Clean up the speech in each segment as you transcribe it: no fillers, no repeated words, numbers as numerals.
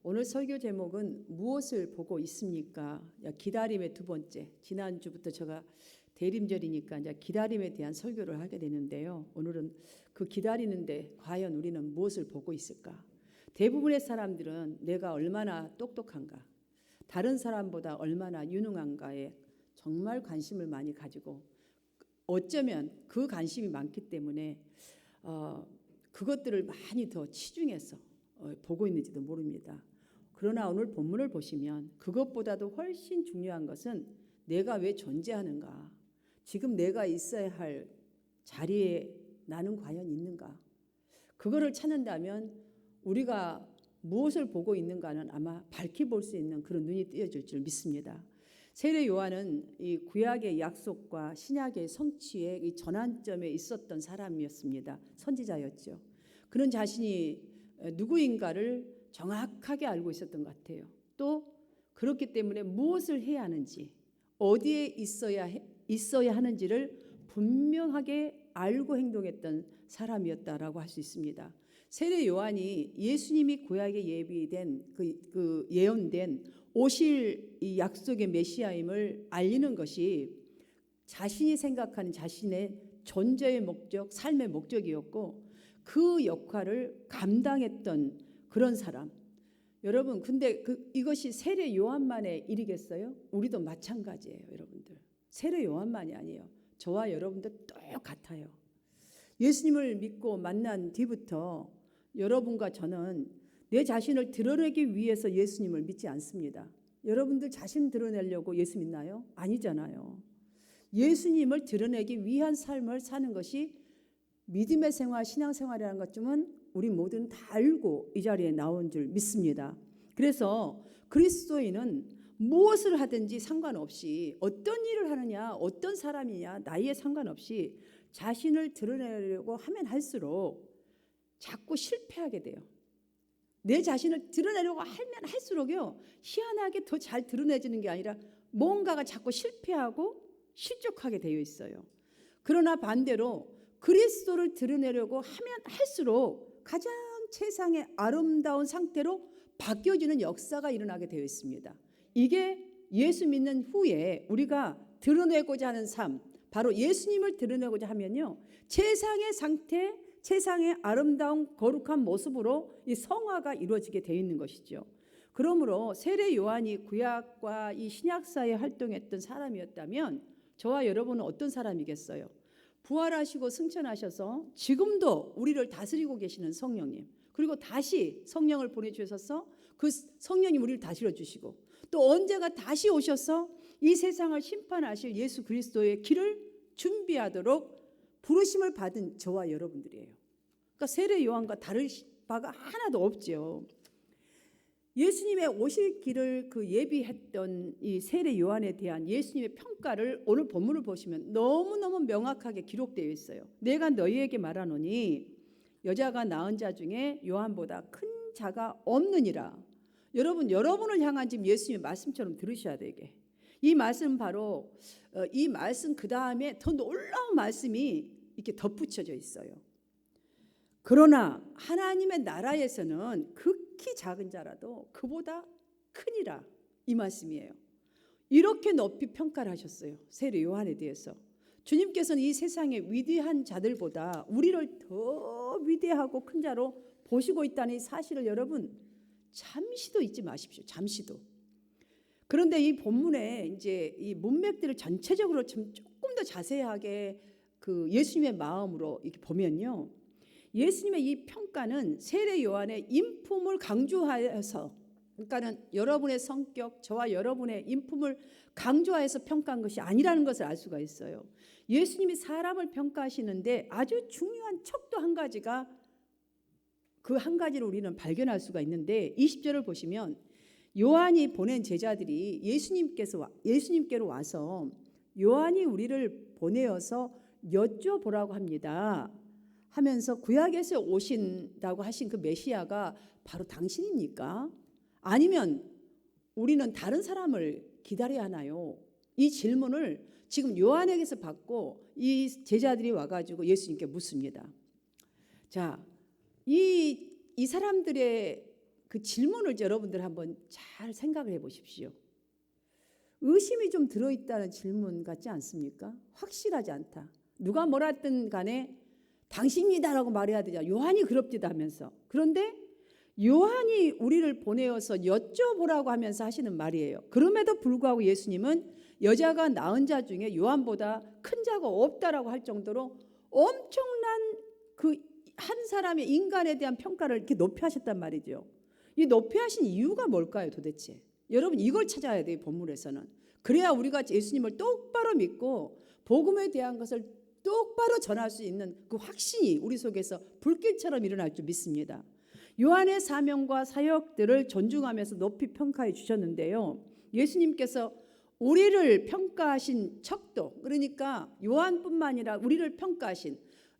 오늘 설교 제목은 무엇을 보고 있습니까? 기다림의 두 번째. 지난주부터 제가 대림절이니까 이제 기다림에 대한 설교를 하게 되는데요. 오늘은 그 기다리는데 과연 우리는 무엇을 보고 있을까? 대부분의 사람들은 내가 얼마나 똑똑한가, 다른 사람보다 얼마나 유능한가에 정말 관심을 많이 가지고 어쩌면 그 관심이 많기 때문에 그것들을 많이 더 치중해서 보고 있는지도 모릅니다. 그러나 오늘 본문을 보시면 그것보다도 훨씬 중요한 것은 내가 왜 존재하는가, 지금 내가 있어야 할 자리에 나는 과연 있는가, 그거를 찾는다면 우리가 무엇을 보고 있는가는 아마 밝히 볼 수 있는 그런 눈이 띄어질 줄 믿습니다. 세례 요한은 이 구약의 약속과 신약의 성취의 이 전환점에 있었던 사람이었습니다. 선지자였죠. 그는 자신이 누구인가를 정확하게 알고 있었던 것 같아요. 또 그렇기 때문에 무엇을 해야 하는지, 어디에 있어야 하는지를 분명하게 알고 행동했던 사람이었다라고 할 수 있습니다. 세례 요한이 예수님이 구약에 예비된 그 예언된 오실 이 약속의 메시아임을 알리는 것이 자신이 생각하는 자신의 존재의 목적, 삶의 목적이었고 그 역할을 감당했던 그런 사람. 여러분, 근데 이것이 세례 요한만의 일이겠어요? 우리도 마찬가지예요, 여러분들. 세례 요한만이 아니에요. 저와 여러분도 똑같아요. 예수님을 믿고 만난 뒤부터 여러분과 저는 내 자신을 드러내기 위해서 예수님을 믿지 않습니다. 여러분들 자신 드러내려고 예수 믿나요? 아니잖아요. 예수님을 드러내기 위한 삶을 사는 것이 믿음의 생활, 신앙생활이라는 것쯤은 우리 모두는 다 알고 이 자리에 나온 줄 믿습니다. 그래서 그리스도인은 무엇을 하든지 상관없이, 어떤 일을 하느냐, 어떤 사람이냐, 나이에 상관없이 자신을 드러내려고 하면 할수록 자꾸 실패하게 돼요. 내 자신을 드러내려고 하면 할수록요, 희한하게 더 잘 드러내지는 게 아니라 뭔가가 자꾸 실패하고 실족하게 되어 있어요. 그러나 반대로 그리스도를 드러내려고 하면 할수록 가장 세상의 아름다운 상태로 바뀌어지는 역사가 일어나게 되어 있습니다. 이게 예수 믿는 후에 우리가 드러내고자 하는 삶, 바로 예수님을 드러내고자 하면요, 세상의 상태, 세상의 아름다운 거룩한 모습으로 이 성화가 이루어지게 되어 있는 것이죠. 그러므로 세례 요한이 구약과 이 신약사에 활동했던 사람이었다면 저와 여러분은 어떤 사람이겠어요? 부활하시고 승천하셔서 지금도 우리를 다스리고 계시는 성령님, 그리고 다시 성령을 보내주셔서 그 성령님 우리를 다스려 주시고 또 언제가 다시 오셔서 이 세상을 심판하실 예수 그리스도의 길을 준비하도록 부르심을 받은 저와 여러분들이에요. 그러니까 세례 요한과 다를 바가 하나도 없죠. 예수님의 오실 길을 예비했던 이 세례 요한에 대한 예수님의 평가를 오늘 본문을 보시면 너무너무 명확하게 기록되어 있어요. 내가 너희에게 말하노니 여자가 낳은 자 중에 요한보다 큰 자가 없느니라. 여러분을 향한 지금 예수님의 말씀처럼 들으셔야 되게. 이 말씀 바로 이 말씀 그 다음에 더 놀라운 말씀이 이렇게 덧붙여져 있어요. 그러나 하나님의 나라에서는 극히 작은 자라도 그보다 크니라, 이 말씀이에요. 이렇게 높이 평가를 하셨어요. 세례 요한에 대해서. 주님께서는 이 세상의 위대한 자들보다 우리를 더 위대하고 큰 자로 보시고 있다는 이 사실을 여러분 잠시도 잊지 마십시오. 잠시도. 그런데 이 본문에 이제 이 문맥들을 전체적으로 조금 더 자세하게 예수님의 마음으로 이렇게 보면요, 예수님의 이 평가는 세례 요한의 인품을 강조하여서, 그러니까는 여러분의 성격, 저와 여러분의 인품을 강조하여서 평가한 것이 아니라는 것을 알 수가 있어요. 예수님이 사람을 평가하시는데 아주 중요한 척도 한 가지가, 그 한 가지를 우리는 발견할 수가 있는데 20절을 보시면 요한이 보낸 제자들이 예수님께로 와서 요한이 우리를 보내어서 여쭤보라고 합니다 하면서 구약에서 오신다고 하신 그 메시아가 바로 당신입니까? 아니면 우리는 다른 사람을 기다려야 하나요? 이 질문을 지금 요한에게서 받고 이 제자들이 와가지고 예수님께 묻습니다. 자, 이 사람들의 그 질문을 여러분들 한번 잘 생각을 해 보십시오. 의심이 좀 들어있다는 질문 같지 않습니까? 확실하지 않다. 누가 뭐라 했든 간에 당신이다라고 말해야 되잖아. 요한이 그럽디다 하면서. 그런데 요한이 우리를 보내어서 여쭤보라고 하면서 하시는 말이에요. 그럼에도 불구하고 예수님은 여자가 낳은 자 중에 요한보다 큰 자가 없다라고 할 정도로 엄청난 그 한 사람의 인간에 대한 평가를 이렇게 높이 하셨단 말이죠. 이 높이 하신 이유가 뭘까요, 도대체? 여러분 이걸 찾아야 돼요, 본문에서는. 그래야 우리가 예수님을 똑바로 믿고 복음에 대한 것을 똑바로 전할 수 있는 그 확신이 우리 속에서 불길처럼 일어날 줄 믿습니다. 요한의 사명과 사역들을 존중하면서 높이 평가해 주셨는데요. 예수님께서 우리를 평가하신 척도, 그러니까 요한뿐만 아니라 우리를 평가하신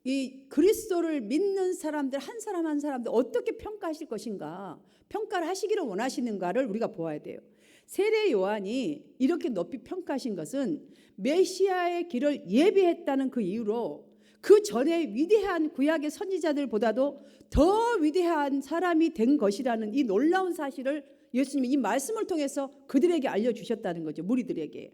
이 그리스도를 믿는 사람들 한 사람 한 사람들 어떻게 평가하실 것인가, 평가를 하시기를 원하시는가를 우리가 보아야 돼요. 세례 요한이 이렇게 높이 평가하신 것은 메시아의 길을 예비했다는 그 이유로 그 전에 위대한 구약의 선지자들보다도 더 위대한 사람이 된 것이라는 이 놀라운 사실을 예수님이 이 말씀을 통해서 그들에게 알려주셨다는 거죠. 무리들에게.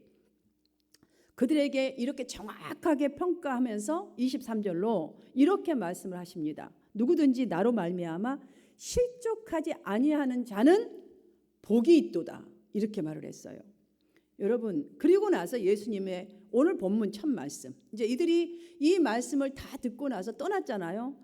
그들에게 이렇게 정확하게 평가하면서 23절로 이렇게 말씀을 하십니다. 누구든지 나로 말미암아 실족하지 아니하는 자는 복이 있도다. 이렇게 말을 했어요. 여러분, 그리고 나서 예수님의 오늘 본문 첫 말씀, 이제 이들이 이 말씀을 다 듣고 나서 떠났잖아요.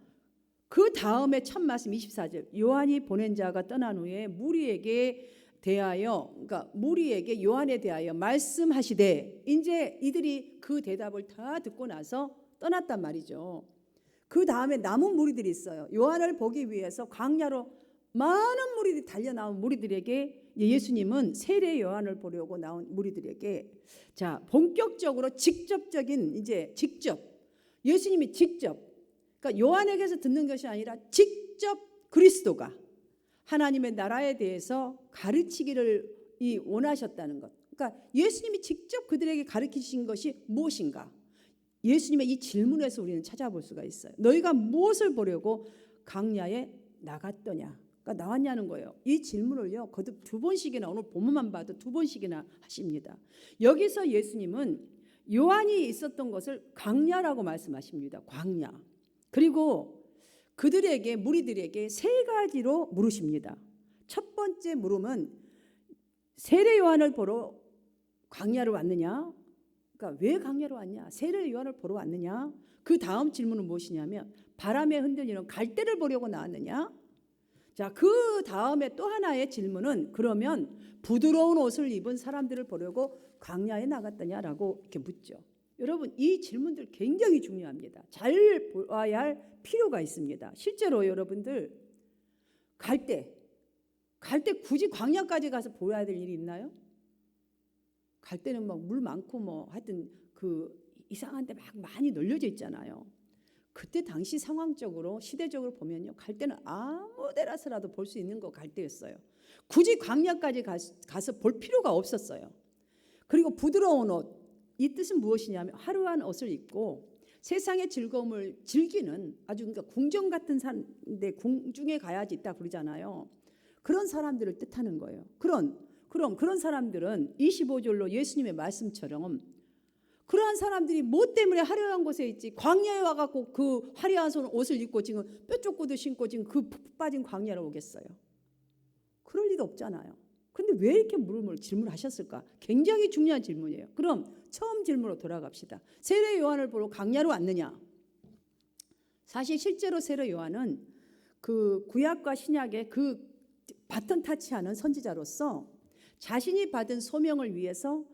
그 다음에 첫 말씀 24절, 요한이 보낸 자가 떠난 후에 무리에게 대하여, 그러니까 무리에게 요한에 대하여 말씀하시되, 이제 이들이 그 대답을 다 듣고 나서 떠났단 말이죠. 그 다음에 남은 무리들이 있어요. 요한을 보기 위해서 광야로 많은 무리들이 달려 나온 무리들에게 예수님은 세례 요한을 보려고 나온 무리들에게 자, 본격적으로 직접적인 직접 예수님이 직접, 그러니까 요한에게서 듣는 것이 아니라 직접 그리스도가 하나님의 나라에 대해서 가르치기를 원하셨다는 것. 그러니까 예수님이 직접 그들에게 가르치신 것이 무엇인가? 예수님의 이 질문에서 우리는 찾아볼 수가 있어요. 너희가 무엇을 보려고 광야에 나갔더냐? 그러니까 나왔냐는 거예요. 이 질문을요, 거듭 두 번씩이나, 오늘 본문만 봐도 두 번씩이나 하십니다. 여기서 예수님은 요한이 있었던 것을 광야라고 말씀하십니다. 광야. 그리고 그들에게, 무리들에게 세 가지로 물으십니다. 첫 번째 물음은 세례 요한을 보러 광야로 왔느냐? 그러니까 왜 광야로 왔냐? 세례 요한을 보러 왔느냐? 그 다음 질문은 무엇이냐면 바람에 흔들리는 갈대를 보려고 나왔느냐? 자, 그 다음에 또 하나의 질문은 그러면 부드러운 옷을 입은 사람들을 보려고 광야에 나갔더냐라고 이렇게 묻죠. 여러분, 이 질문들 굉장히 중요합니다. 잘 보아야 할 필요가 있습니다. 실제로 여러분들 갈대 굳이 광야까지 가서 보아야 될 일이 있나요? 갈대는 막 물 많고 뭐 하여튼 그 이상한 데 막 많이 널려져 있잖아요. 그때 당시 상황적으로 시대적으로 보면요, 갈대는 아무 데라서라도 볼 수 있는 거 갈대였어요. 굳이 광야까지 가서 볼 필요가 없었어요. 그리고 부드러운 옷, 이 뜻은 무엇이냐면 화려한 옷을 입고 세상의 즐거움을 즐기는 아주, 그러니까 궁정 같은 사람인데 궁중에 가야지 있다 그러잖아요. 그런 사람들을 뜻하는 거예요. 그럼 그런 사람들은 25절로 예수님의 말씀처럼 그러한 사람들이 뭐 때문에 화려한 곳에 있지? 광야에 와갖고 그 화려한 옷을 입고 지금 뼈쪽 구두 신고 지금 그 푹 빠진 광야로 오겠어요? 그럴 리도 없잖아요. 근데 왜 이렇게 질문하셨을까? 굉장히 중요한 질문이에요. 그럼 처음 질문으로 돌아갑시다. 세례 요한을 보러 광야로 왔느냐? 사실 실제로 세례 요한은 그 구약과 신약의 그 바톤 타치하는 선지자로서 자신이 받은 소명을 위해서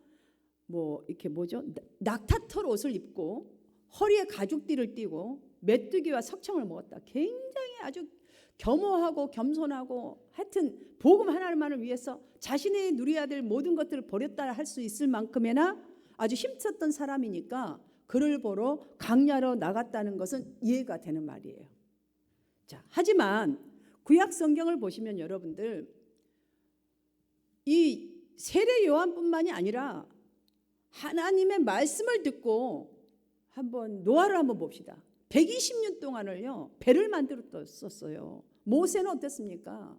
낙타털 옷을 입고 허리에 가죽띠를 띠고 메뚜기와 석청을 먹었다. 굉장히 아주 겸허하고 겸손하고 하여튼 복음 하나만을 위해서 자신이 누려야 될 모든 것들을 버렸다 할 수 있을 만큼이나 아주 힘썼던 사람이니까 그를 보러 광야로 나갔다는 것은 이해가 되는 말이에요. 자, 하지만 구약 성경을 보시면 여러분들 이 세례 요한뿐만이 아니라 하나님의 말씀을 듣고 노아를 한번 봅시다. 120년 동안을요 배를 만들었었어요. 모세는 어땠습니까?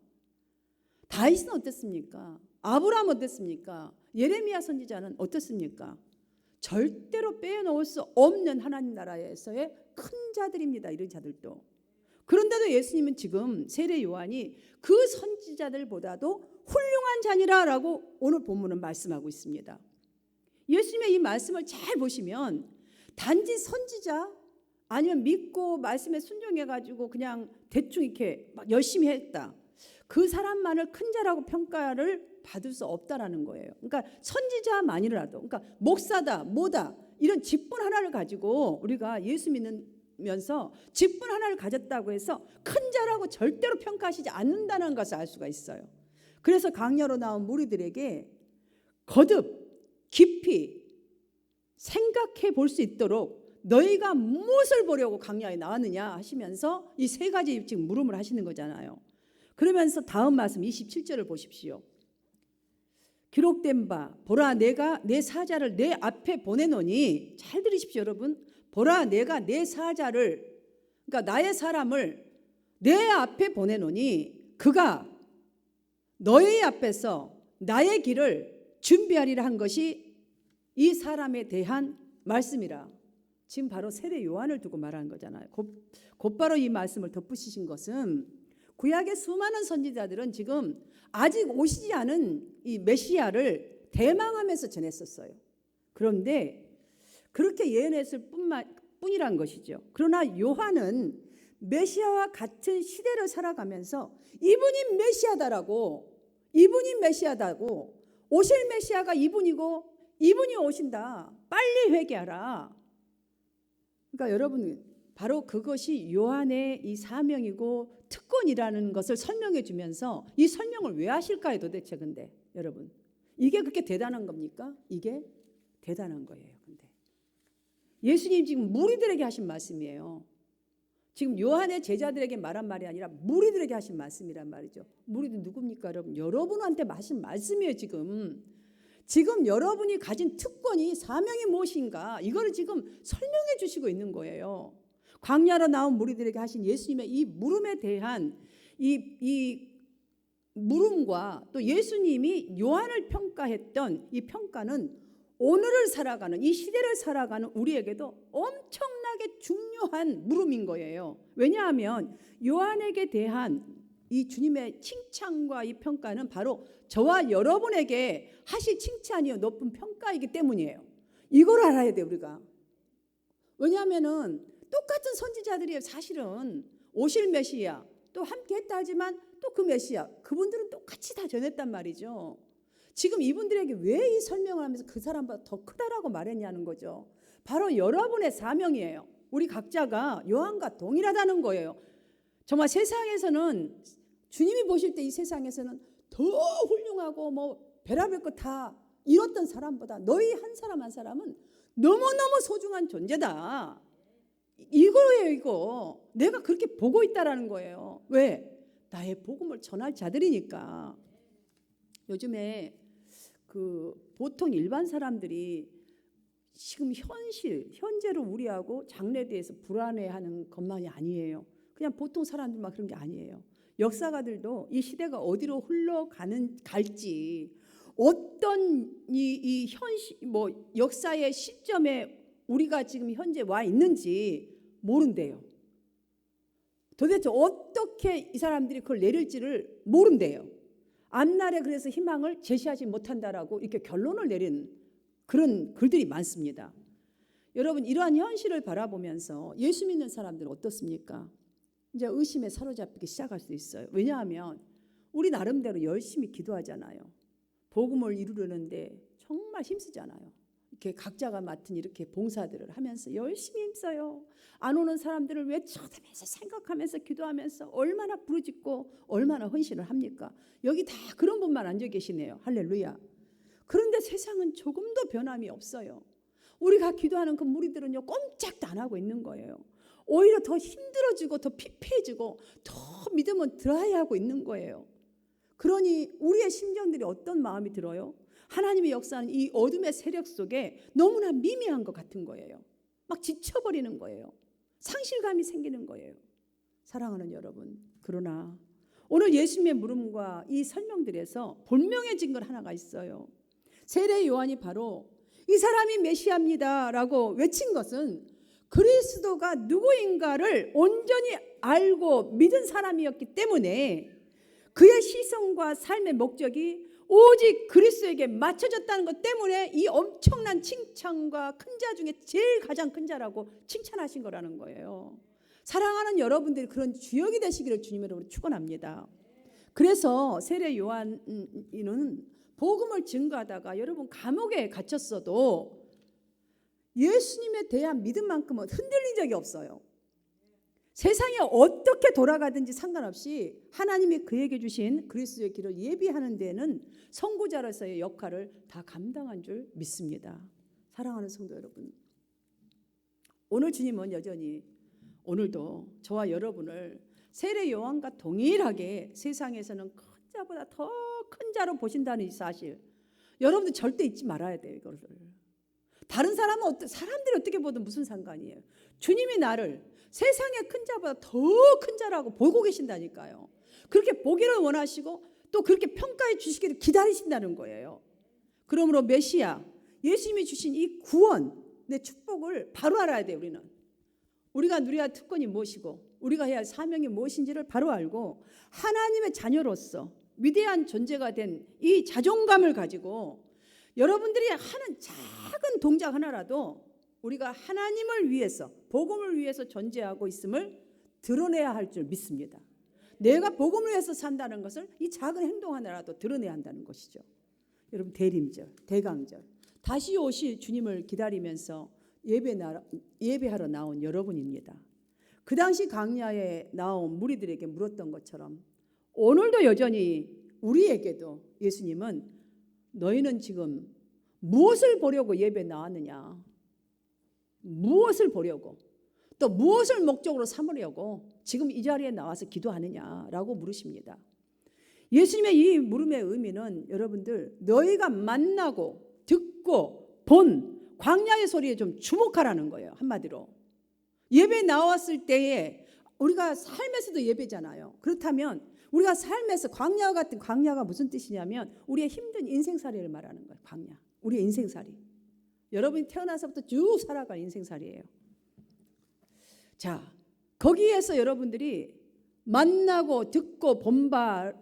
다윗은 어땠습니까? 아브라함 어땠습니까? 예레미야 선지자는 어떻습니까? 절대로 빼놓을 수 없는 하나님 나라에서의 큰 자들입니다. 이런 자들도. 그런데도 예수님은 지금 세례 요한이 그 선지자들보다도 훌륭한 자니라라고 오늘 본문은 말씀하고 있습니다. 예수님의 이 말씀을 잘 보시면 단지 선지자 아니면 믿고 말씀에 순종해가지고 그냥 대충 이렇게 막 열심히 했다, 그 사람만을 큰 자라고 평가를 받을 수 없다라는 거예요. 그러니까 선지자만이라도, 그러니까 목사다 뭐다 이런 직분 하나를 가지고 우리가 예수 믿으면서 직분 하나를 가졌다고 해서 큰 자라고 절대로 평가하시지 않는다는 것을 알 수가 있어요. 그래서 강야로 나온 무리들에게 거듭 깊이 생각해 볼 수 있도록 너희가 무엇을 보려고 강야에 나왔느냐 하시면서 이 세 가지 지금 물음을 하시는 거잖아요. 그러면서 다음 말씀 27절을 보십시오. 기록된 바 보라 내가 내 사자를 내 앞에 보내노니, 잘 들으십시오 여러분. 보라 내가 내 사자를, 그러니까 나의 사람을 내 앞에 보내노니 그가 너희 앞에서 나의 길을 준비하리라 한 것이 이 사람에 대한 말씀이라. 지금 바로 세례 요한을 두고 말하는 거잖아요. 곧바로 이 말씀을 덧붙이신 것은 구약의 수많은 선지자들은 지금 아직 오시지 않은 이 메시아를 대망하면서 전했었어요. 그런데 그렇게 예언했을 뿐이란 것이죠. 그러나 요한은 메시아와 같은 시대를 살아가면서 이분이 메시아다고, 오실 메시아가 이분이고 이분이 오신다, 빨리 회개하라. 그러니까 여러분, 바로 그것이 요한의 이 사명이고 특권이라는 것을 설명해 주면서, 이 설명을 왜 하실까요 도대체? 근데 여러분, 이게 그렇게 대단한 겁니까? 이게 대단한 거예요. 근데 예수님 지금 무리들에게 하신 말씀이에요. 지금 요한의 제자들에게 말한 말이 아니라 무리들에게 하신 말씀이란 말이죠. 무리들 누굽니까 여러분? 여러분한테 하신 말씀이에요. 지금 여러분이 가진 특권이, 사명이 무엇인가, 이거를 지금 설명해 주시고 있는 거예요. 광야로 나온 무리들에게 하신 예수님의 이 물음에 대한 이 물음과 또 예수님이 요한을 평가했던 이 평가는 오늘을 살아가는, 이 시대를 살아가는 우리에게도 엄청나게 중요한 물음인 거예요. 왜냐하면 요한에게 대한 이 주님의 칭찬과 이 평가는 바로 저와 여러분에게 하실 칭찬이요 높은 평가이기 때문이에요. 이걸 알아야 돼요 우리가. 왜냐하면은 똑같은 선지자들이 사실은 오실 메시아 또 함께 했다 하지만 또 그 메시아, 그분들은 똑같이 다 전했단 말이죠. 지금 이분들에게 왜 이 설명을 하면서 그 사람보다 더 크다라고 말했냐는 거죠. 바로 여러분의 사명이에요. 우리 각자가 요한과 동일하다는 거예요. 정말 세상에서는, 주님이 보실 때 이 세상에서는 더 훌륭하고 뭐 별의별 것 다 이뤘던 사람보다 너희 한 사람 한 사람은 너무너무 소중한 존재다. 이거예요. 이거 내가 그렇게 보고 있다라는 거예요. 왜? 나의 복음을 전할 자들이니까. 요즘에 보통 일반 사람들이 지금 현재를 우려하고 장래에 대해서 불안해하는 것만이 아니에요. 그냥 보통 사람들만 그런 게 아니에요. 역사가들도 이 시대가 어디로 갈지, 어떤 이 역사의 시점에 우리가 지금 현재 와 있는지 모른대요. 도대체 어떻게 이 사람들이 그걸 내릴지를 모른대요. 앞날에 그래서 희망을 제시하지 못한다라고 이렇게 결론을 내린 그런 글들이 많습니다. 여러분, 이러한 현실을 바라보면서 예수 믿는 사람들은 어떻습니까? 이제 의심에 사로잡히기 시작할 수 있어요. 왜냐하면 우리 나름대로 열심히 기도하잖아요. 복음을 이루려는데 정말 힘쓰잖아요. 이렇게 각자가 맡은 이렇게 봉사들을 하면서 열심히 힘써요. 안 오는 사람들을 외쳐다면서 생각하면서 기도하면서 얼마나 부르짖고 얼마나 헌신을 합니까? 여기 다 그런 분만 앉아 계시네요. 할렐루야. 그런데 세상은 조금도 변함이 없어요. 우리가 기도하는 그 무리들은요, 꼼짝도 안 하고 있는 거예요. 오히려 더 힘들어지고 더 피폐해지고 더 믿음은 드라이하고 있는 거예요. 그러니 우리의 심정들이 어떤 마음이 들어요? 하나님의 역사는 이 어둠의 세력 속에 너무나 미미한 것 같은 거예요. 막 지쳐버리는 거예요. 상실감이 생기는 거예요. 사랑하는 여러분, 그러나 오늘 예수님의 물음과 이 설명들에서 본명해진 것 하나가 있어요. 세례 요한이 바로 이 사람이 메시아입니다라고 외친 것은 그리스도가 누구인가를 온전히 알고 믿은 사람이었기 때문에 그의 시선과 삶의 목적이 오직 그리스도에게 맞춰졌다는 것 때문에 이 엄청난 칭찬과 큰 자 중에 제일 가장 큰 자라고 칭찬하신 거라는 거예요. 사랑하는 여러분들이 그런 주역이 되시기를 주님 이름으로 축원합니다. 그래서 세례 요한은 복음을 증거하다가 여러분 감옥에 갇혔어도 예수님에 대한 믿음만큼은 흔들린 적이 없어요. 세상이 어떻게 돌아가든지 상관없이 하나님이 그에게 주신 그리스도의 길을 예비하는 데는 선구자로서의 역할을 다 감당한 줄 믿습니다. 사랑하는 성도 여러분, 오늘 주님은 여전히 오늘도 저와 여러분을 세례 요한과 동일하게 세상에서는 큰 자보다 더 큰 자로 보신다는 이 사실, 여러분들 절대 잊지 말아야 돼요. 이거를 다른 사람들이 어떻게 보든 무슨 상관이에요. 주님이 나를 세상의 큰 자보다 더 큰 자라고 보고 계신다니까요. 그렇게 보기를 원하시고 또 그렇게 평가해 주시기를 기다리신다는 거예요. 그러므로 메시아, 예수님이 주신 이 구원의 축복을 바로 알아야 돼요. 우리가 누려야 할 특권이 무엇이고 우리가 해야 할 사명이 무엇인지를 바로 알고 하나님의 자녀로서 위대한 존재가 된 이 자존감을 가지고 여러분들이 하는 작은 동작 하나라도 우리가 하나님을 위해서, 복음을 위해서 존재하고 있음을 드러내야 할 줄 믿습니다. 내가 복음을 위해서 산다는 것을 이 작은 행동 하나라도 드러내야 한다는 것이죠. 여러분, 대림절, 대강절, 다시 오실 주님을 기다리면서 예배하러 나온 여러분입니다. 그 당시 광야에 나온 무리들에게 물었던 것처럼 오늘도 여전히 우리에게도 예수님은 너희는 지금 무엇을 보려고 예배 나왔느냐? 무엇을 보려고? 또 무엇을 목적으로 삼으려고 지금 이 자리에 나와서 기도하느냐라고 물으십니다. 예수님의 이 물음의 의미는 여러분들 너희가 만나고 듣고 본 광야의 소리에 좀 주목하라는 거예요. 한마디로 예배 나왔을 때에 우리가 삶에서도 예배잖아요. 그렇다면 우리가 삶에서 광야 같은, 광야가 무슨 뜻이냐면 우리의 힘든 인생살이를 말하는 거예요. 광야, 우리의 인생살이. 여러분이 태어나서부터 쭉 살아갈 인생살이에요. 자, 거기에서 여러분들이 만나고 듣고 본 바를,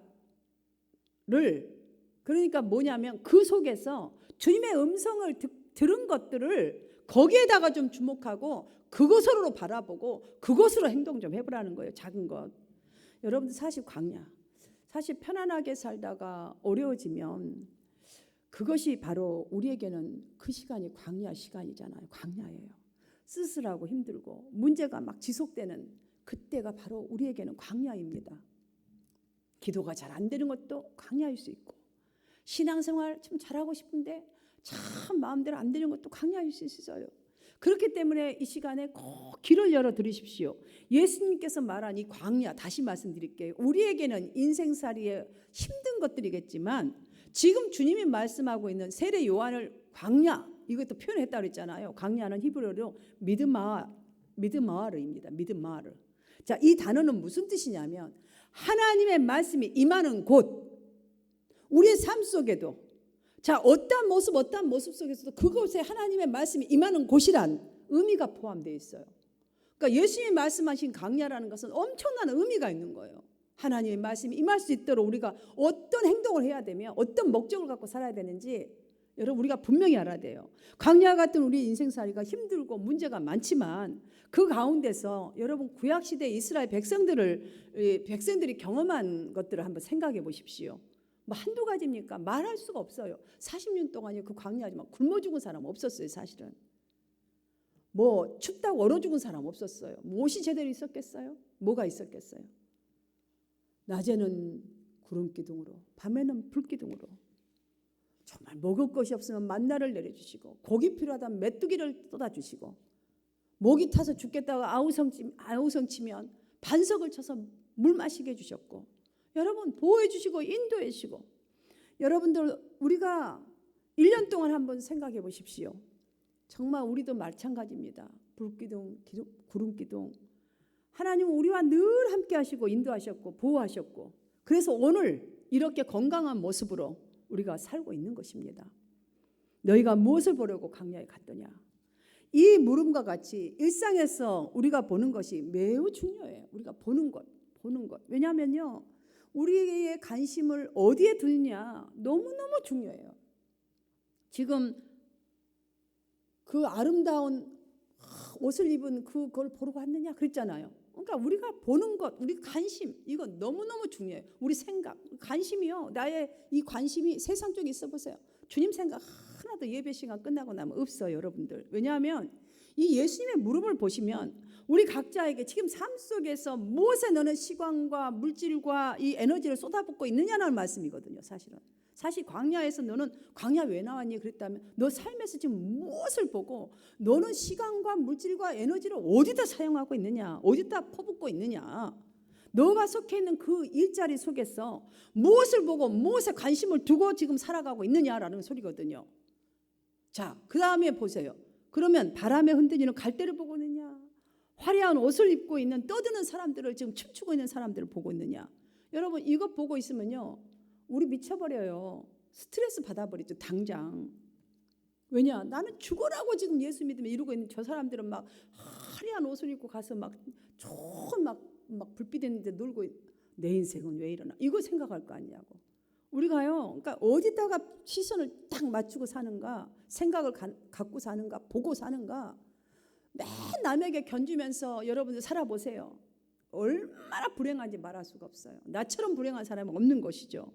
그러니까 뭐냐면 그 속에서 주님의 음성을 들은 것들을 거기에다가 좀 주목하고 그것으로 바라보고 그것으로 행동 좀 해보라는 거예요. 작은 것. 여러분들 사실 광야, 사실 편안하게 살다가 어려워지면 그것이 바로 우리에게는 그 시간이 광야 시간이잖아요. 광야예요. 쓸쓸하고 힘들고 문제가 막 지속되는 그때가 바로 우리에게는 광야입니다. 기도가 잘 안 되는 것도 광야일 수 있고 신앙생활 좀 잘하고 싶은데 참 마음대로 안 되는 것도 광야일 수 있어요. 그렇기 때문에 이 시간에 꼭 길을 열어 드리십시오. 예수님께서 말한 이 광야, 다시 말씀드릴게요. 우리에게는 인생살이에 힘든 것들이겠지만 지금 주님이 말씀하고 있는 세례 요한을 광야, 이것도 표현했다고 했잖아요. 광야는 히브리어로 미드마르입니다. 미드마르. 자, 이 단어는 무슨 뜻이냐면 하나님의 말씀이 임하는 곳, 우리의 삶 속에도, 자, 어떠한 모습 속에서도 그곳에 하나님의 말씀이 임하는 곳이란 의미가 포함되어 있어요. 그러니까 예수님이 말씀하신 광야라는 것은 엄청난 의미가 있는 거예요. 하나님의 말씀이 임할 수 있도록 우리가 어떤 행동을 해야 되며 어떤 목적을 갖고 살아야 되는지 여러분 우리가 분명히 알아야 돼요. 광야 같은 우리 인생살이가 힘들고 문제가 많지만 그 가운데서 여러분 구약시대 이스라엘 백성들이 경험한 것들을 한번 생각해 보십시오. 뭐 한두 가지입니까? 말할 수가 없어요. 40년 동안에 그 광야지만 굶어 죽은 사람 없었어요. 사실은 뭐 춥다고 얼어 죽은 사람 없었어요. 뭐 옷이 제대로 있었겠어요? 뭐가 있었겠어요? 낮에는 구름기둥으로, 밤에는 불기둥으로, 정말 먹을 것이 없으면 만나를 내려주시고 고기 필요하다면 메뚜기를 쏟아주시고 목이 타서 죽겠다고 아우성치면 반석을 쳐서 물 마시게 해주셨고 여러분 보호해 주시고 인도해 주시고 여러분들 우리가 1년 동안 한번 생각해 보십시오. 정말 우리도 마찬가지입니다. 불기둥, 구름기둥. 하나님은 우리와 늘 함께 하시고 인도하셨고 보호하셨고 그래서 오늘 이렇게 건강한 모습으로 우리가 살고 있는 것입니다. 너희가 무엇을 보려고 광야에 갔더냐? 이 물음과 같이 일상에서 우리가 보는 것이 매우 중요해요. 우리가 보는 것. 왜냐하면요, 우리의 관심을 어디에 두느냐 너무너무 중요해요. 지금 그 아름다운 옷을 입은 그걸 보러 갔느냐 그랬잖아요. 그러니까 우리가 보는 것, 우리 관심, 이건 너무너무 중요해요. 우리 생각, 관심이요. 나의 이 관심이 세상 쪽에 있어 보세요. 주님 생각 하나도 예배 시간 끝나고 나면 없어요, 여러분들. 왜냐하면 이 예수님의 무릎을 보시면 우리 각자에게 지금 삶 속에서 무엇에 너는 시간과 물질과 이 에너지를 쏟아붓고 있느냐는 말씀이거든요. 사실 광야에서 너는 광야 왜 나왔니? 그랬다면 너 삶에서 지금 무엇을 보고 너는 시간과 물질과 에너지를 어디다 사용하고 있느냐? 어디다 퍼붓고 있느냐? 너가 속해 있는 그 일자리 속에서 무엇을 보고 무엇에 관심을 두고 지금 살아가고 있느냐라는 소리거든요. 자, 그 다음에 보세요. 그러면 바람에 흔들리는 갈대를 보고 있느냐? 화려한 옷을 입고 있는 떠드는 사람들을 지금 춤추고 있는 사람들을 보고 있느냐? 여러분 이거 보고 있으면요 우리 미쳐버려요. 스트레스 받아버리죠 당장. 왜냐? 나는 죽어라고 지금 예수 믿으면 이러고 있는 저 사람들은 막 화려한 옷을 입고 가서 막 좋은 막 불빛 있는데 놀고 내 인생은 왜 이러나 이거 생각할 거 아니냐고. 우리가요 그러니까 어디다가 시선을 딱 맞추고 사는가, 생각을 갖고 사는가, 보고 사는가, 맨 남에게 견주면서 여러분들 살아보세요. 얼마나 불행한지 말할 수가 없어요. 나처럼 불행한 사람은 없는 것이죠.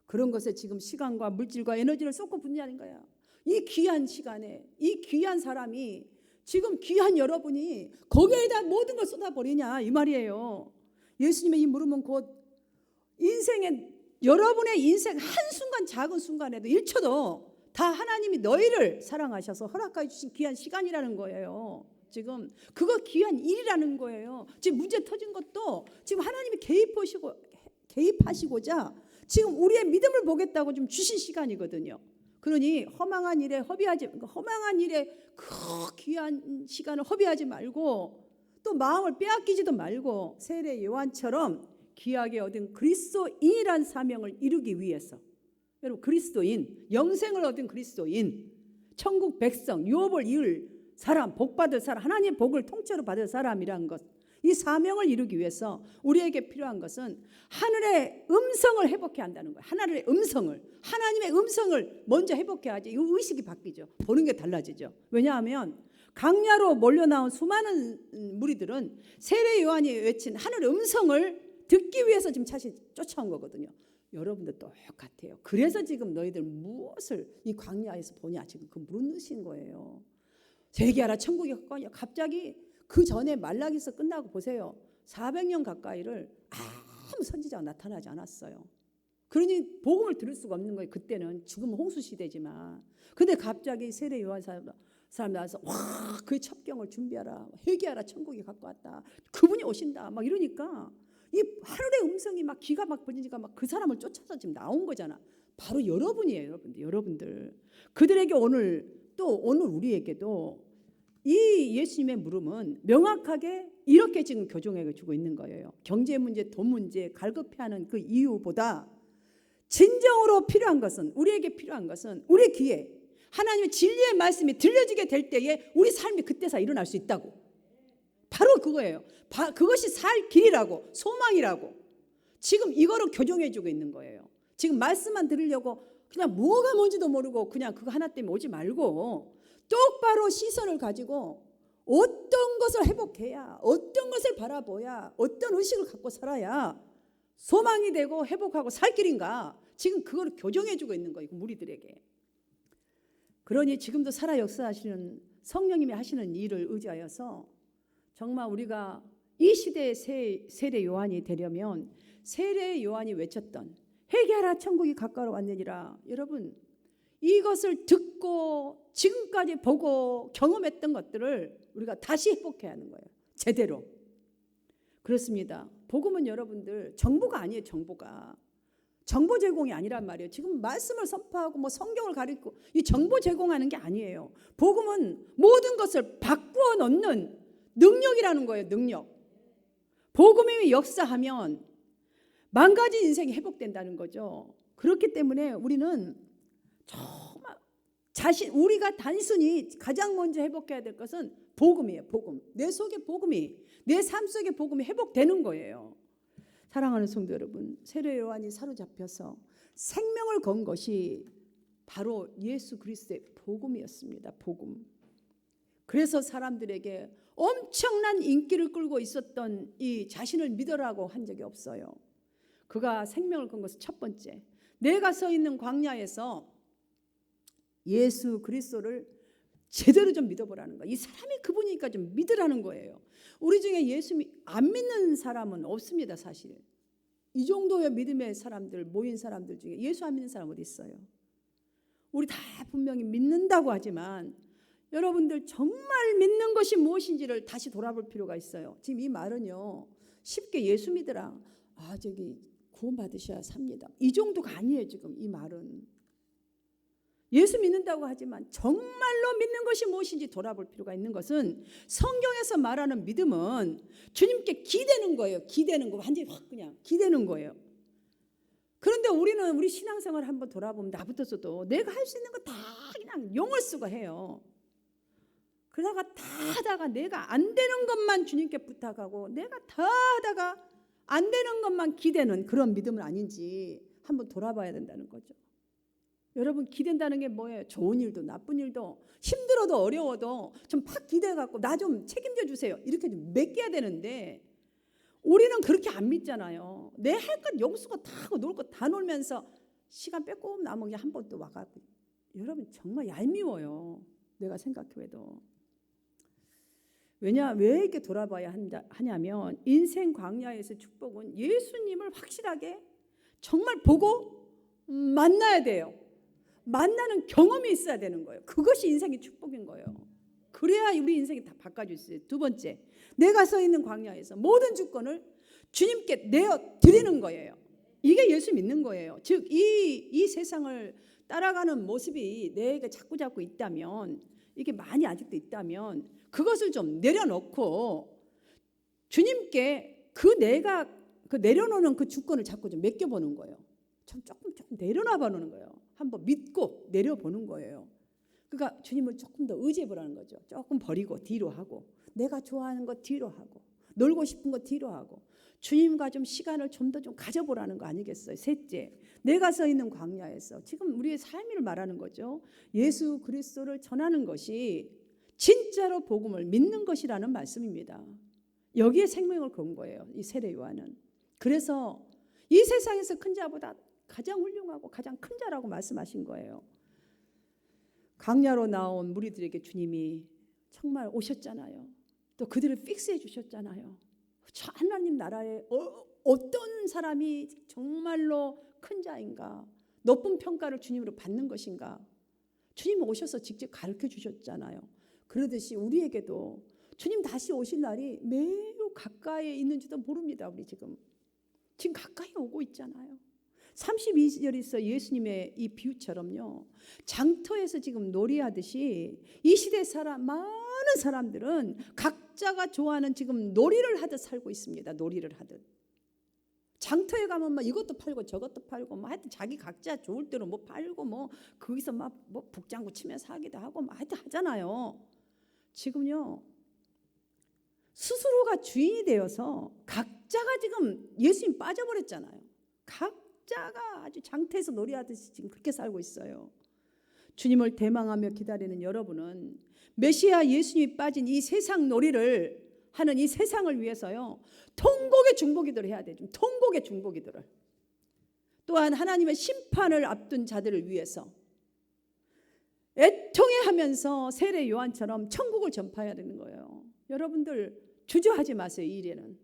그런 것에 지금 시간과 물질과 에너지를 쏟고 분야는 거야. 이 귀한 시간에 이 귀한 사람이 지금 귀한 여러분이 거기에다 모든 걸 쏟아버리냐 이 말이에요. 예수님의 이 물음은 곧 인생의 여러분의 인생 한순간 작은 순간에도 1초도 다 하나님이 너희를 사랑하셔서 허락해 주신 귀한 시간이라는 거예요. 지금 그거 귀한 일이라는 거예요. 지금 문제 터진 것도 지금 하나님이 개입하시고자 지금 우리의 믿음을 보겠다고 좀 주신 시간이거든요. 그러니 허망한 일에 그 귀한 시간을 허비하지 말고 또 마음을 빼앗기지도 말고 세례 요한처럼 귀하게 얻은 그리스도인이란 사명을 이루기 위해서, 여러분 그리스도인, 영생을 얻은 그리스도인, 천국 백성, 유업을 이을 사람, 복받을 사람, 하나님의 복을 통째로 받을 사람이라는 것, 이 사명을 이루기 위해서 우리에게 필요한 것은 하늘의 음성을 회복해야 한다는 거예요. 하나님의 음성을 먼저 회복해야지 이 의식이 바뀌죠. 보는 게 달라지죠. 왜냐하면 강야로 몰려나온 수많은 무리들은 세례 요한이 외친 하늘의 음성을 듣기 위해서 지금 사실 쫓아온 거거든요. 여러분도 똑같아요. 그래서 지금 너희들 무엇을 이 광야에서 보냐 지금 그 물으신 거예요. 회개하라 천국이 가까우냐. 갑자기 그 전에 말라기서 끝나고 보세요. 400년 가까이를 아무 선지자가 나타나지 않았어요. 그러니 복음을 들을 수가 없는 거예요. 그때는 지금 홍수 시대지만. 근데 갑자기 세례 요한 사람 나와서 와 그의 첩경을 준비하라. 회개하라 천국이 가까웠다. 그분이 오신다. 막 이러니까 이 하늘의 음성이 막 귀가 막 벌리니까 막 그 사람을 쫓아서 지금 나온 거잖아. 바로 여러분이에요, 여러분들. 그들에게 오늘 우리에게도 이 예수님의 물음은 명확하게 이렇게 지금 교정해 주고 있는 거예요. 경제 문제, 돈 문제 갈급해하는 그 이유보다 진정으로 필요한 것은, 우리에게 필요한 것은 우리 귀에 하나님의 진리의 말씀이 들려지게 될 때에 우리 삶이 그때서 일어날 수 있다고. 바로 그거예요. 그것이 살 길이라고, 소망이라고. 지금 이거로 교정해 주고 있는 거예요. 지금 말씀만 들으려고 그냥 뭐가 뭔지도 모르고 그냥 그거 하나 때문에 오지 말고 똑바로 시선을 가지고 어떤 것을 회복해야, 어떤 것을 바라보야, 어떤 의식을 갖고 살아야 소망이 되고 회복하고 살 길인가. 지금 그걸 교정해 주고 있는 거예요, 무리들에게. 그러니 지금도 살아 역사하시는 성령님이 하시는 일을 의지하여서 정말 우리가 이 시대의 세례 요한이 되려면 세례 요한이 외쳤던 회개하라 천국이 가까워 왔느니라. 여러분 이것을 듣고 지금까지 보고 경험했던 것들을 우리가 다시 회복해야 하는 거예요. 제대로. 그렇습니다. 복음은 여러분들 정보가 아니에요. 정보 제공이 아니란 말이에요. 지금 말씀을 선포하고 뭐 성경을 가리고 이 정보 제공하는 게 아니에요. 복음은 모든 것을 바꾸어 놓는 능력이라는 거예요. 능력. 복음이 역사하면 망가진 인생이 회복된다는 거죠. 그렇기 때문에 우리는 정말 우리가 단순히 가장 먼저 회복해야 될 것은 복음이에요. 복음. 내 속에 복음이, 내 삶 속에 복음이 회복되는 거예요. 사랑하는 성도 여러분, 세례 요한이 사로잡혀서 생명을 건 것이 바로 예수 그리스도의 복음이었습니다. 복음. 그래서 사람들에게 엄청난 인기를 끌고 있었던 이 자신을 믿으라고 한 적이 없어요. 그가 생명을 건 것은 첫 번째, 내가 서 있는 광야에서 예수 그리스도를 제대로 좀 믿어보라는 거예요. 이 사람이 그분이니까 좀 믿으라는 거예요. 우리 중에 예수 안 믿는 사람은 없습니다. 사실 이 정도의 믿음의 사람들, 모인 사람들 중에 예수 안 믿는 사람 어디 있어요? 우리 다 분명히 믿는다고 하지만 여러분들 정말 믿는 것이 무엇인지를 다시 돌아볼 필요가 있어요. 지금 이 말은요, 쉽게 예수 믿으라, 저기 구원 받으셔야 삽니다, 이 정도가 아니에요. 지금 이 말은 예수 믿는다고 하지만 정말로 믿는 것이 무엇인지 돌아볼 필요가 있는 것은, 성경에서 말하는 믿음은 주님께 기대는 거예요. 기대는 거, 완전히 확 그냥 기대는 거예요. 그런데 우리는 우리 신앙생활을 한번 돌아보면 나부터서도 내가 할 수 있는 거 다 그냥 용을 쓰고 해요. 그러다가 다 하다가 내가 안 되는 것만 주님께 부탁하고, 내가 다 하다가 안 되는 것만 기대는 그런 믿음은 아닌지 한번 돌아봐야 된다는 거죠. 여러분, 기댄다는 게 뭐예요? 좋은 일도 나쁜 일도, 힘들어도 어려워도 좀 팍 기대갖고 나 좀 책임져 주세요, 이렇게 좀 맡겨야 되는데, 우리는 그렇게 안 믿잖아요. 내 할 것 용수고 다 하고 놀 거 다 놀면서 시간 뺏고 남은 게 한 번 또 와가지고, 여러분 정말 얄미워요. 내가 생각해도. 왜 이렇게 돌아봐야 하냐면, 인생 광야에서 축복은 예수님을 확실하게 정말 보고 만나야 돼요. 만나는 경험이 있어야 되는 거예요. 그것이 인생의 축복인 거예요. 그래야 우리 인생이 다 바꿔줄 수 있어요. 두 번째, 내가 서 있는 광야에서 모든 주권을 주님께 내어 드리는 거예요. 이게 예수 믿는 거예요. 즉, 이 세상을 따라가는 모습이 내게 자꾸 있다면, 이게 많이 아직도 있다면 그것을 좀 내려놓고 주님께 내가 내려놓는 그 주권을 자꾸 좀 맡겨보는 거예요. 조금 내려놔 보는 거예요. 한번 믿고 내려보는 거예요. 그러니까 주님을 조금 더 의지해보라는 거죠. 조금 버리고 뒤로 하고, 내가 좋아하는 거 뒤로 하고, 놀고 싶은 거 뒤로 하고, 주님과 좀 시간을 좀 더 가져보라는 거 아니겠어요? 셋째, 내가 서 있는 광야에서 지금 우리의 삶을 말하는 거죠. 예수 그리스도를 전하는 것이 진짜로 복음을 믿는 것이라는 말씀입니다. 여기에 생명을 건 거예요, 이 세례 요한은. 그래서 이 세상에서 큰 자보다 가장 훌륭하고 가장 큰 자라고 말씀하신 거예요. 광야로 나온 무리들에게 주님이 정말 오셨잖아요. 또 그들을 픽스해 주셨잖아요. 하나님 나라에 어떤 사람이 정말로 큰 자인가, 높은 평가를 주님으로 받는 것인가, 주님 오셔서 직접 가르쳐 주셨잖아요. 그러듯이 우리에게도 주님 다시 오실 날이 매우 가까이에 있는지도 모릅니다. 우리 지금 가까이 오고 있잖아요. 32절에서 예수님의 이 비유처럼요, 장터에서 지금 놀이하듯이 이 시대 많은 사람들은 각자가 좋아하는 지금 놀이를 하듯 살고 있습니다. 놀이를 하듯. 장터에 가면 막 이것도 팔고 저것도 팔고, 하여튼 자기 각자 좋을 대로 팔고, 거기서 북장구 치면서 하기도 하고, 하여튼 하잖아요. 지금요, 스스로가 주인이 되어서 각자가 지금 예수님 빠져버렸잖아요. 각자가 아주 장터에서 놀이하듯이 지금 그렇게 살고 있어요. 주님을 대망하며 기다리는 여러분은 메시아 예수님이 빠진 이 세상 놀이를 하는 이 세상을 위해서요, 통곡의 중보기도를 해야 돼요. 통곡의 중보기도를. 또한 하나님의 심판을 앞둔 자들을 위해서 애통해하면서 세례 요한처럼 천국을 전파해야 되는 거예요. 여러분들 주저하지 마세요. 이 일에는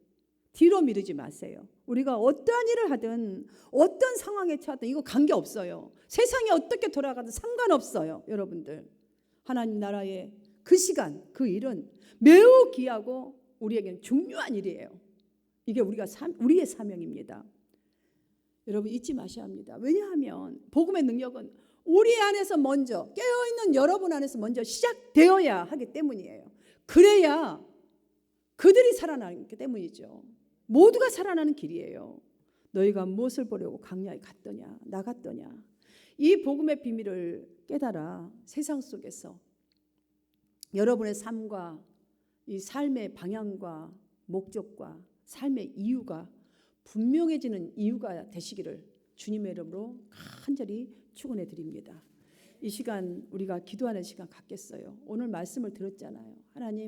뒤로 미루지 마세요. 우리가 어떠한 일을 하든 어떤 상황에 처하든 이거 관계없어요. 세상이 어떻게 돌아가든 상관없어요. 여러분들, 하나님 나라의 그 시간, 그 일은 매우 귀하고 우리에게는 중요한 일이에요. 이게 우리의 사명입니다. 여러분 잊지 마셔야 합니다. 왜냐하면 복음의 능력은 우리 안에서 먼저, 깨어있는 여러분 안에서 먼저 시작되어야 하기 때문이에요. 그래야 그들이 살아나기 때문이죠. 모두가 살아나는 길이에요. 너희가 무엇을 보려고 광야에 갔더냐 나갔더냐. 이 복음의 비밀을 깨달아 세상 속에서 여러분의 삶과 이 삶의 방향과 목적과 삶의 이유가 분명해지는 이유가 되시기를 주님의 이름으로 간절히 축원해 드립니다. 이 시간 우리가 기도하는 시간 갖겠어요. 오늘 말씀을 들었잖아요. 하나님